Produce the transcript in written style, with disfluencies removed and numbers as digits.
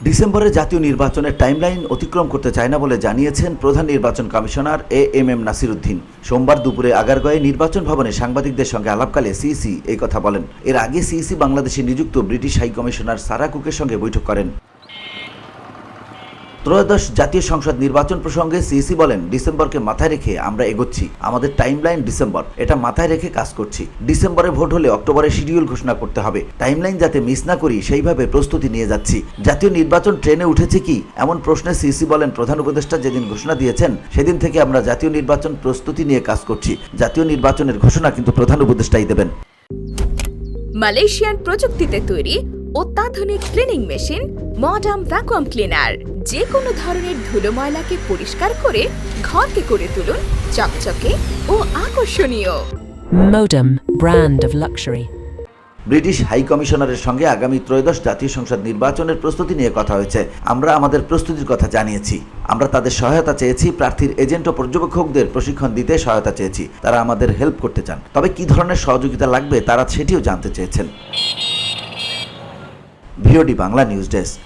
ডিসেম্বরে জাতীয় নির্বাচনের টাইমলাইন অতিক্রম করতে চায় না বলে জানিয়েছেন প্রধান নির্বাচন কমিশনার এএমএম নাসিরউদ্দিন। সোমবার দুপুরে আগারগাঁয়ে নির্বাচন ভবনে সাংবাদিকদের সঙ্গে আলাপকালে সিইসি এই কথা বলেন। এর আগে সিইসি বাংলাদেশে নিযুক্ত ব্রিটিশ হাই কমিশনার সারা কুকের সঙ্গে বৈঠক করেন। ত্রয়োদশ জাতীয় সংসদ নির্বাচন প্রসঙ্গে সিইসি বলেন, ডিসেম্বরকে মাথায় রেখে আমরা এগোচ্ছি। আমাদের টাইমলাইন ডিসেম্বর, এটা মাথায় রেখে কাজ করছি। ডিসেম্বরে ভোট হলে অক্টোবরে শিডিউল ঘোষণা করতে হবে। টাইমলাইন যাতে মিস না করি সেইভাবে প্রস্তুতি নিয়ে যাচ্ছি। জাতীয় নির্বাচন ট্রেনে উঠেছে কি এমন প্রশ্নে সিইসি বলেন, প্রধান উপদেষ্টা যেদিন ঘোষণা দিয়েছেন সেদিন থেকে আমরা জাতীয় নির্বাচন প্রস্তুতি নিয়ে কাজ করছি। জাতীয় নির্বাচনের ঘোষণা কিন্তু প্রধান উপদেষ্টাই দেবেন। মালয়েশিয়ান প্রযুক্তিতে তৈরি অত্যাধুনিক cleaning machine modern vacuum cleaner যে কোনো ধরনের ধুলো ময়লাকে পরিষ্কার করে ঘরকে করে তুলুন চকচকে ও আকর্ষণীয়। Modem, brand of luxury. British high কমিশনারের সঙ্গে আগামী ত্রয়োদশ জাতীয় সংসদ নির্বাচনের প্রস্তুতি নিয়ে কথা হয়েছে। আমরা আমাদের প্রস্তুতির কথা জানিয়েছি। আমরা তাদের সহায়তা চেয়েছি। প্রার্থীর এজেন্ট ও পর্যবেক্ষকদের প্রশিক্ষণ দিতে সহায়তা চেয়েছি। তারা আমাদের হেল্প করতে চান। তবে কি ধরনের সহযোগিতা লাগবে তারা সেটিও জানতে চেয়েছেন। VOD Bangla news desk.